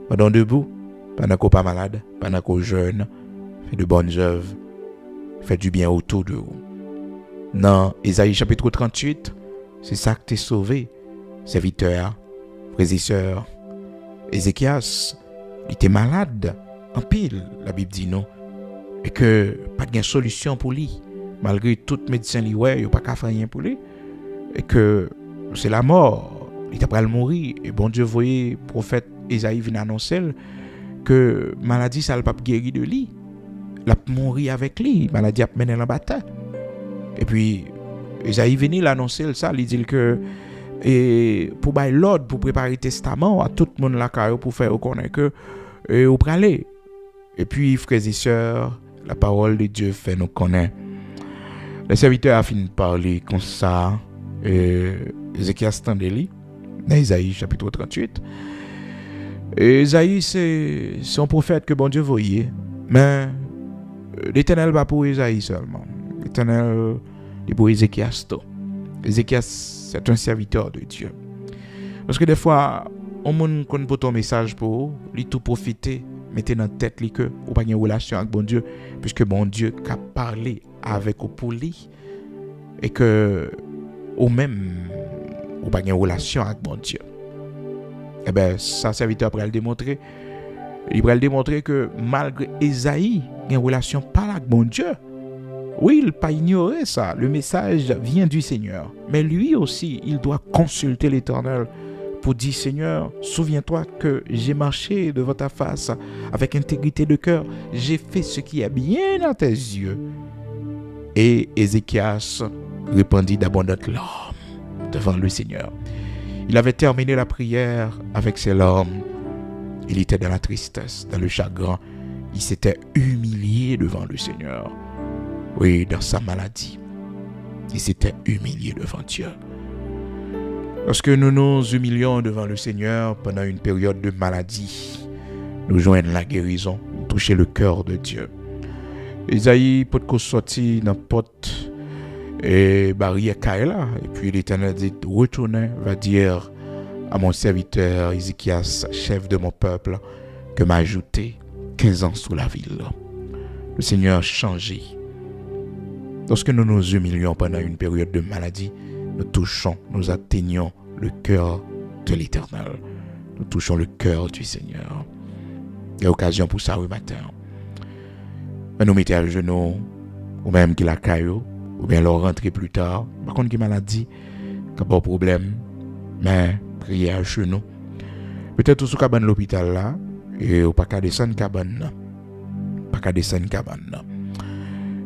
Pendant debout, pendant qu'on pas malade, pendant qu'on jeûne, fait de bonnes œuvres, fait du bien autour de vous. Dans Ésaïe chapitre 38, c'est ça que t'es sauvé, serviteur, frères et sœurs. Ézéchias, il était malade, en pile, la Bible dit non, et que pas de solution pour lui, malgré tout médecin lui ouais, il n'y a pas qu'à faire rien pour lui, et que c'est la mort, il était prêt à mourir, et bon Dieu voyait prophète Ésaïe vient annoncer que maladie ça ne pas guérir de lui, la mourir avec lui, maladie a mené la bataille. Et puis Ésaïe venait l'annoncer ça, il dit que et pour bailler l'ordre pour préparer le testament à tout le monde là pour faire reconnaître que au praler. Et puis frères et sœurs, la parole de Dieu fait nous connaître. Le serviteur a fini de parler comme ça, Ézéchias tendeli dans Isaïe chapitre 38. Et Isaïe c'est un prophète que bon Dieu voyait, mais l'Éternel va pour Isaïe seulement. L'Éternel est pour Ézéchias. Ézéchias c'est un serviteur de Dieu. Parce que des fois, on ne connaît pas ton message pour lui tout profiter, mettez dans la tête que ou pas une relation avec bon Dieu, puisque bon Dieu a parlé avec vous pour lui et que ou même ou pas une relation avec bon Dieu. Eh bien, ça serviteur pourrait le démontrer. Il pourrait le démontrer que malgré Ésaïe, il y a une relation pas avec bon Dieu. Oui, il n'a pas ignoré ça. Le message vient du Seigneur. Mais lui aussi, il doit consulter l'Éternel pour dire, Seigneur, souviens-toi que j'ai marché devant ta face avec intégrité de cœur. J'ai fait ce qui est bien à tes yeux. Et Ézéchias répandit d'abondantes larmes devant le Seigneur. Il avait terminé la prière avec ses larmes. Il était dans la tristesse, dans le chagrin. Il s'était humilié devant le Seigneur. Oui, dans sa maladie, il s'était humilié devant Dieu. Lorsque nous nous humilions devant le Seigneur pendant une période de maladie, nous joignons la guérison, nous touchons le cœur de Dieu. Isaïe peut sortir dans porte et barrière Kaela, et puis l'Éternel dit retournez, va dire à mon serviteur Ézéchias, chef de mon peuple, que m'a ajouté 15 ans sous la ville. Le Seigneur a changé. Lorsque nous nous humilions pendant une période de maladie, nous touchons, nous atteignons le cœur de l'Éternel. Nous touchons le cœur du Seigneur. Il y a occasion pour ça le matin. Mais nous mettons à genoux, ou même qu'il a caillou, ou bien leur rentrer plus tard. Par contre, qui maladie, qui n'a pas de problème, mais prier à genoux. Peut-être sous cabane l'hôpital là, et au pas qu'à descendre cabane. Pas qu'à descendre cabane.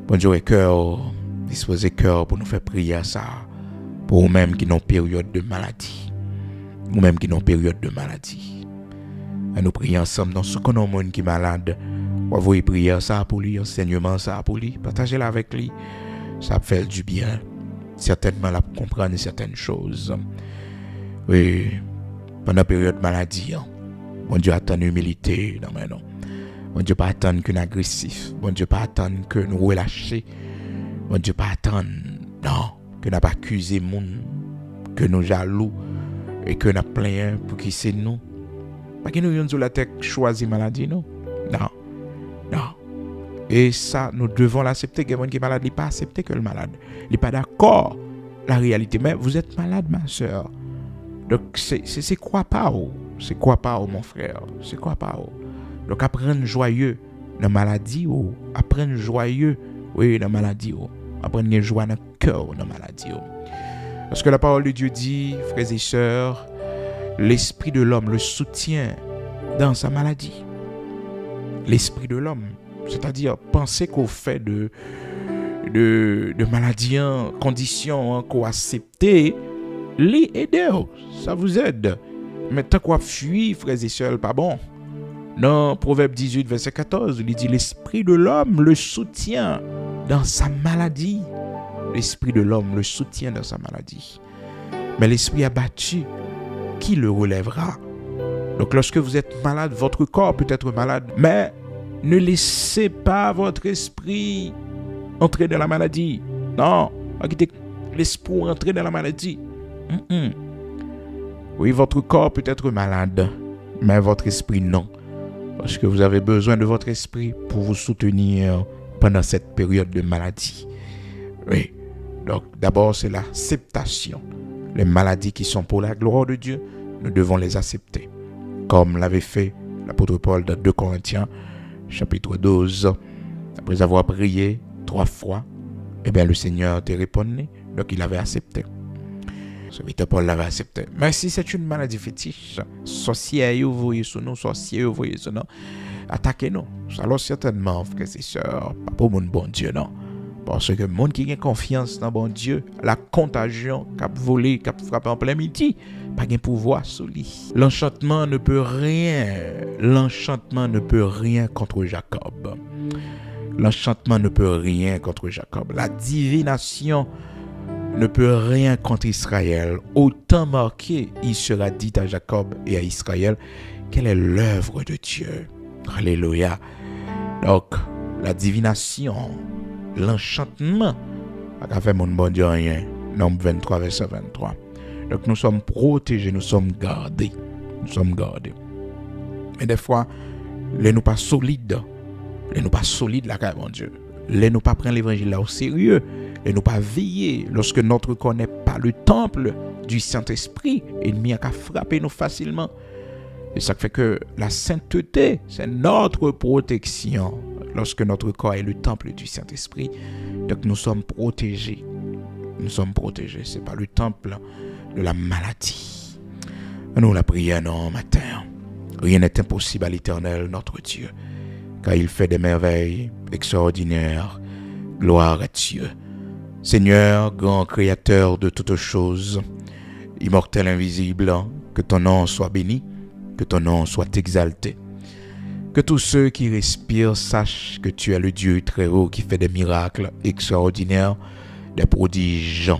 Bonjour et cœur, disposez cœur pour nous faire prier à ça. Pour nous-mêmes qui n'ont période de maladie. Nous-mêmes qui n'ont période de maladie. Et nous prions ensemble dans ce qu'on a un monde qui est malade. On va prier ça pour lui, enseignement ça pour lui. Partagez-la avec lui. Ça fait du bien. Certainement, là, pour comprendre certaines choses. Oui, pendant la période de maladie, bon Dieu attend l'humilité dans mes noms. Bon Dieu pas attendre que nous agressif. Bon Dieu pas attendre que nous relâcher. Bon Dieu pas attendre, non, que nous pas accuser moun, que nous jaloux et que nous plaint pour qui c'est nous. Pas que nous sur la tête choisi maladie non. Non. Non. Et ça nous devons l'accepter. Quelqu'un qui est malade, il n'est pas accepté que le malade. Il n'est pas d'accord la réalité. Mais vous êtes malade ma soeur. Donc c'est quoi pas oh? C'est quoi pas oh, mon frère? C'est quoi pas oh? Donc apprendre joyeux dans la maladie ou apprendre joyeux oui dans la maladie ou apprendre joie dans le cœur dans la maladie. Parce que la parole de Dieu dit, frères et sœurs, l'esprit de l'homme le soutient dans sa maladie. L'esprit de l'homme, c'est-à-dire penser qu'au fait de maladie en condition qu'on accepte, les aider, ça vous aide. Mais tant qu'on fuit, frères et sœurs, pas bon. Dans Proverbe 18, verset 14, il dit l'esprit de l'homme le soutient dans sa maladie. L'esprit de l'homme le soutient dans sa maladie. Mais l'esprit abattu, qui le relèvera? Donc lorsque vous êtes malade, votre corps peut être malade, mais ne laissez pas votre esprit entrer dans la maladie. Non, l'esprit entrer dans la maladie. Oui, votre corps peut être malade, mais votre esprit, non. Parce que vous avez besoin de votre esprit pour vous soutenir pendant cette période de maladie. Oui. Donc, d'abord, c'est l'acceptation. Les maladies qui sont pour la gloire de Dieu, nous devons les accepter. Comme l'avait fait l'apôtre Paul dans 2 Corinthiens, chapitre 12. Après avoir prié 3 fois, le Seigneur te répondit. Donc, il avait accepté. Serviteur Paul l'avait accepté. Mais si c'est une maladie fétiche, sorcier, vous voyez sur nous, sorcier, vous voyez sur nous, attaquez-nous. Alors, certainement, frères et sœurs, pas pour mon bon Dieu, non. Parce que le monde qui a confiance dans bon Dieu, la contagion qui a volé, qui a frappé en plein midi, pas de pouvoir sur lui. L'enchantement ne peut rien contre Jacob. L'enchantement ne peut rien contre Jacob. La divination ne peut rien contre Israël. Autant marqué, il sera dit à Jacob et à Israël, quelle est l'œuvre de Dieu. Alléluia. Donc, la divination, l'enchantement, a fait mon bon Dieu rien. Nombre 23, verset 23. Donc, nous sommes protégés, nous sommes gardés. Mais des fois, les nous pas solides. Les nous pas solides, là, mon Dieu. Les nous pas prendre l'évangile là au sérieux. Et nous pas veiller lorsque notre corps n'est pas le temple du Saint-Esprit. L'ennemi a frappé nous facilement. Et ça fait que la sainteté, c'est notre protection. Lorsque notre corps est le temple du Saint-Esprit, donc nous sommes protégés. Nous sommes protégés. Ce n'est pas le temple de la maladie. Nous la prière non matin. Rien n'est impossible à l'Éternel, notre Dieu. Car il fait des merveilles extraordinaires. Gloire à Dieu. Seigneur, grand créateur de toutes choses, immortel invisible, que ton nom soit béni, que ton nom soit exalté. Que tous ceux qui respirent sachent que tu es le Dieu très haut qui fait des miracles extraordinaires, des prodiges.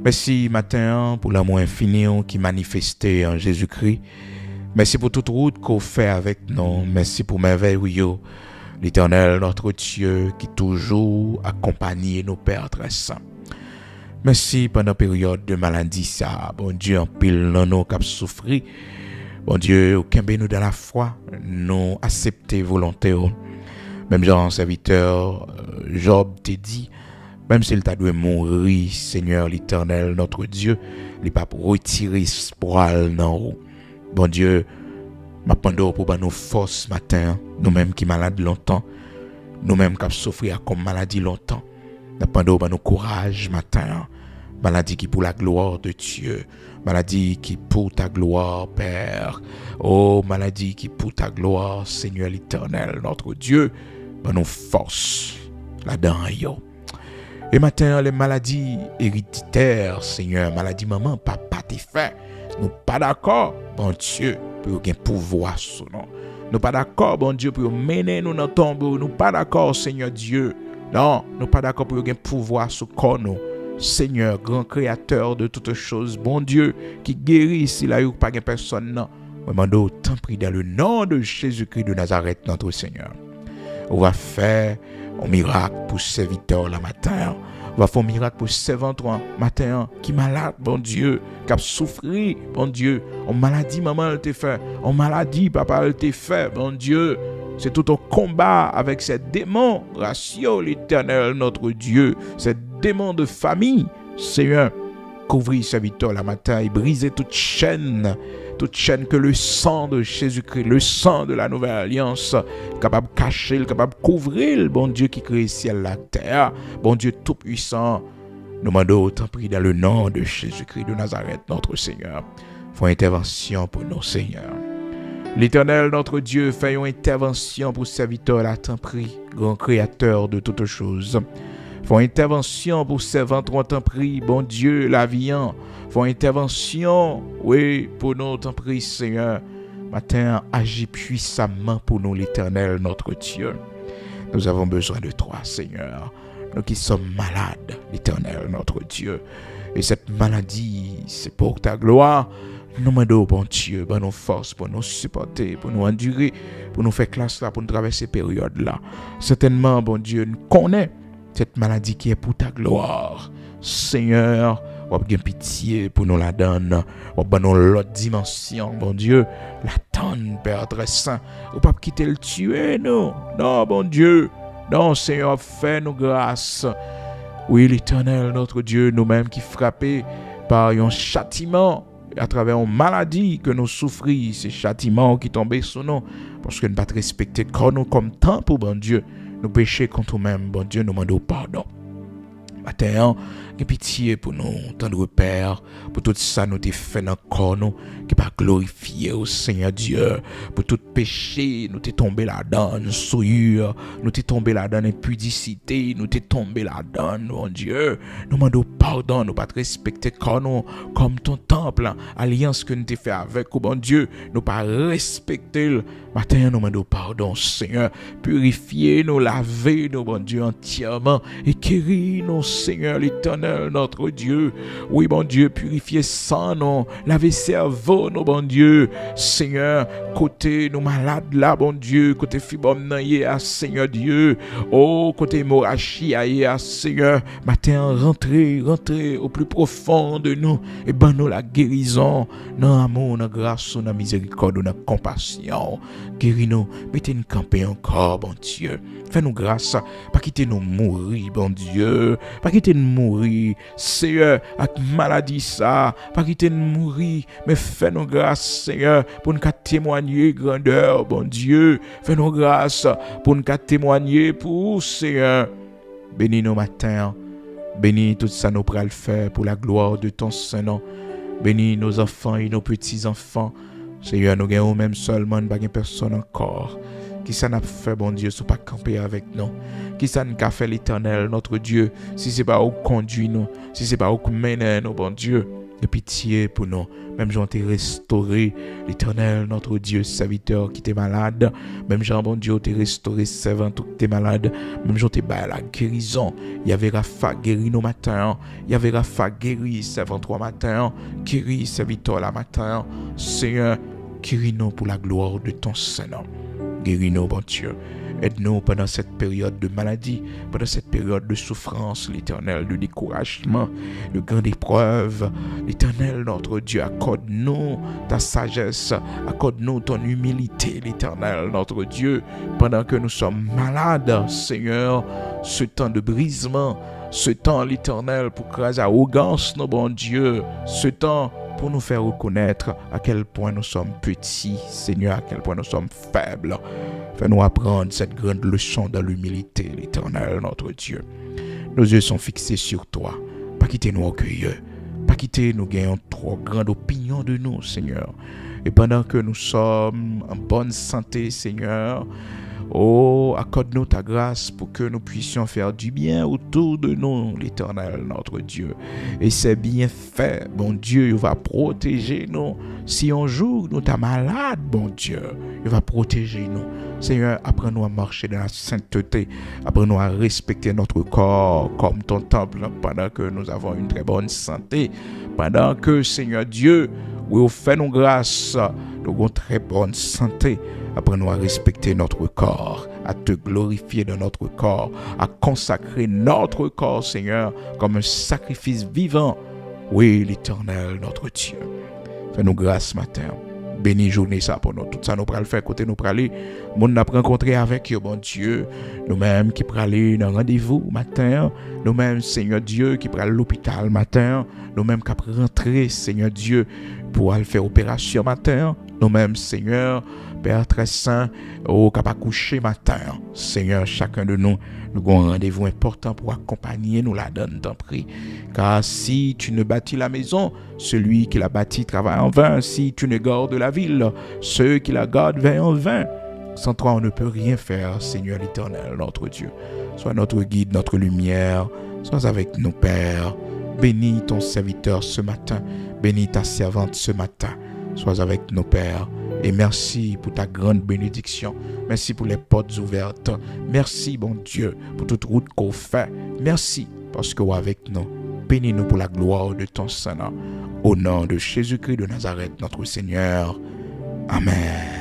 Merci matin pour l'amour infini qui manifesté en Jésus-Christ. Merci pour toute route qu'on fait avec nous. Merci pour merveille, l'Éternel, notre Dieu, qui toujours accompagne nos pères très saints. Merci pendant la période de maladie, ça, bon Dieu, en pile dans nos qui souffrir. Bon Dieu, aucun nous dans la foi, nous accepter volontairement. Même genre, serviteur, Job t'a dit, même s'il t'a dû mourir, Seigneur l'Éternel, notre Dieu, il n'est pas pour retirer espoir dans nous. Bon Dieu, m'appendons pour nos forces matin, nous-mêmes qui malades longtemps, nous-mêmes qui souffrir comme maladie longtemps, m'appendons pour nos courage matin, maladie qui pour la gloire de Dieu, maladie qui pour ta gloire, Père, oh maladie qui pour ta gloire, Seigneur l'Éternel, notre Dieu, pour nos forces là-dedans, yo. Et matin, les maladies héréditaires, Seigneur, maladie maman, papa, t'es fait, nous pas d'accord, bon Dieu, pour qu'il y ait pouvoir sur nous. Nous pas d'accord, bon Dieu, pour mener nous dans le tombeau. Nous pas d'accord, Seigneur Dieu. Non, nous pas d'accord pour qu'il y ait pouvoir sur nous. Seigneur, grand créateur de toutes choses, bon Dieu, qui guérit ici, là, il n'y a pas de personne, non. Je demande autant pris dans le nom de Jésus-Christ de Nazareth, notre Seigneur. On va faire un miracle pour ce serviteur la matin. On va faire un miracle pour ce ventre matin qui est malade, bon Dieu, qui a souffert, bon Dieu. En maladie, maman, elle t'a fait. En maladie, papa, elle t'a fait, bon Dieu. C'est tout un combat avec ces démons, ratio l'Éternel, notre Dieu, ces démons de famille. Seigneur, couvrir ce serviteur la matin et briser toute chaîne que le sang de Jésus-Christ, le sang de la nouvelle alliance, capable de cacher, capable de couvrir, bon Dieu qui crée le ciel, la terre, bon Dieu tout-puissant. Nous demandons autant pris dans le nom de Jésus-Christ de Nazareth, notre Seigneur. Fais une intervention pour nos seigneurs. L'Éternel, notre Dieu, fait une intervention pour serviteur la temps pris, grand créateur de toutes choses. Font intervention pour servante en temps pris, bon Dieu, la viande. Font intervention, oui, pour nous, temps pris, Seigneur. Matin, agis puissamment pour nous, l'Éternel, notre Dieu. Nous avons besoin de toi, Seigneur. Nous qui sommes malades, l'Éternel, notre Dieu. Et cette maladie, c'est pour ta gloire. Nous demandons, bon Dieu, pour nos forces, pour nous supporter, pour nous endurer, pour nous faire classe là, pour nous traverser cette période-là. Certainement, bon Dieu, nous connaissons cette maladie qui est pour ta gloire. Seigneur, ou bien pitié pour nous la donne, ou bien nous l'autre dimension, bon Dieu, la donne, Père très saint, ou pas quitter le tuer, non, non, bon Dieu, non, Seigneur, fais-nous grâce. Oui, l'Éternel, notre Dieu, nous-mêmes qui frappés par un châtiment, à travers une maladie que nous souffrons, ces châtiments qui tombent sur nous, parce que nous ne pas respecter nous comme temps pour bon Dieu, nous péchons contre nous-mêmes, bon Dieu, nous demandons pardon. Matin, que pitié pour nous, tendre Père, pour tout ça nous t'es fait dans le corps, nous, qui pas glorifié au Seigneur Dieu, pour tout péché, nous t'es tombé là-dedans, souillure, nous t'es tombé là-dedans, impudicité, nous t'es tombé là-dedans, mon Dieu, nous demandons pardon, nous pas te respecter corps, nous, comme ton temple, alliance que nous t'es fait avec, oh bon Dieu, nous pas respecter, matin, nous demandons pardon, Seigneur, purifiez nous, lavez nous, bon Dieu, entièrement, et guéris nous, Seigneur l'Éternel, notre Dieu. Oui, bon Dieu, purifiez sang, non, lavez cerveau, non, bon Dieu. Seigneur, côté nous malades là, bon Dieu, côté fibrome à Seigneur Dieu. Oh, côté hémorragie, à Seigneur. Matin, rentrez au plus profond de nous et ben nous la guérison. Non, amour, non, grâce, non, miséricorde, non, compassion. Guéris-nous, mettez-nous camper encore, bon Dieu. Fais-nous grâce, pas quitter nous mourir, bon Dieu. Pas quitter nous mourir, Seigneur, avec maladie ça. Pas quitter nous mourir, mais fais-nous grâce, Seigneur, pour nous témoigner grandeur, bon Dieu. Fais-nous grâce pour nous témoigner pour Seigneur. Bénis nos matins, bénis tout ça nous pourra le faire pour la gloire de ton Saint-Nom. Bénis nos enfants et nos petits-enfants. Seigneur, nous gagnons même seulement, pas personne encore. Qui ça n'a fait, bon Dieu, soit pas camper avec nous. Qui ça n'a fait l'Éternel, notre Dieu, si c'est pas où conduit nous, si c'est pas où mener nous, bon Dieu. De pitié pour nous. Même Jean t'es restauré, l'Éternel, notre Dieu, serviteur qui était malade. Même Jean, bon Dieu, t'es restauré, servant qui était malade. Même Jean t'es bas la guérison. Il y avait Rapha guéri nos matins. Il y avait Rapha guéri, servant trois matins. Guéri, serviteur la matin. Seigneur, guéris-nous pour la gloire de ton Saint-Nom. Guéris-nous, bon Dieu. Aide-nous pendant cette période de maladie, pendant cette période de souffrance, l'Éternel, de découragement, de grande épreuve. L'Éternel, notre Dieu, accorde-nous ta sagesse, accorde-nous ton humilité, l'Éternel, notre Dieu, pendant que nous sommes malades, Seigneur, ce temps de brisement, ce temps, l'Éternel, pour craser arrogance, nos bon Dieu, ce temps pour nous faire reconnaître à quel point nous sommes petits, Seigneur, à quel point nous sommes faibles. Fais-nous apprendre cette grande leçon de l'humilité, l'Éternel, notre Dieu. Nos yeux sont fixés sur toi. Pas quitter nous orgueilleux. Pas quitter nous gagnons trop grande opinion de nous, Seigneur. Et pendant que nous sommes en bonne santé, Seigneur, oh, accorde-nous ta grâce pour que nous puissions faire du bien autour de nous, l'Éternel, notre Dieu. Et c'est bien fait, bon Dieu, il va protéger nous. Si un jour nous sommes malades, bon Dieu, il va protéger nous. Seigneur, apprends-nous à marcher dans la sainteté. Apprends-nous à respecter notre corps comme ton temple pendant que nous avons une très bonne santé. Pendant que, Seigneur Dieu, oui, fais-nous grâce, nous avons une très bonne santé. Apprends-nous à respecter notre corps, à te glorifier dans notre corps, à consacrer notre corps, Seigneur, comme un sacrifice vivant. Oui, l'Éternel, notre Dieu. Fais-nous grâce ce matin. Bénis journée ça pour nous. Tout ça nous pral faire côté nous praler. Moun n'a rencontré avec eux, bon Dieu. Nous-mêmes qui praler dans rendez-vous matin. Nous-mêmes, Seigneur Dieu, qui pral l'hôpital matin. Nous-mêmes qui rentrer, Seigneur Dieu, pour aller faire opération matin. Nous-mêmes, Seigneur, Père très saint, au capable coucher matin. Seigneur, chacun de nous, nous avons un rendez-vous important pour accompagner nous la donne d'un prix. Car si tu ne bâtis la maison, celui qui la bâtit travaille en vain. Si tu ne gardes la ville, ceux qui la gardent veillent en vain. Sans toi, on ne peut rien faire, Seigneur l'Éternel, notre Dieu. Sois notre guide, notre lumière. Sois avec nous, Père. Bénis ton serviteur ce matin. Bénis ta servante ce matin. Sois avec nos pères. Et merci pour ta grande bénédiction. Merci pour les portes ouvertes. Merci, bon Dieu, pour toute route qu'on fait. Merci parce que vous êtes avec nous. Bénis-nous pour la gloire de ton Saint-Nom. Au nom de Jésus-Christ de Nazareth, notre Seigneur. Amen.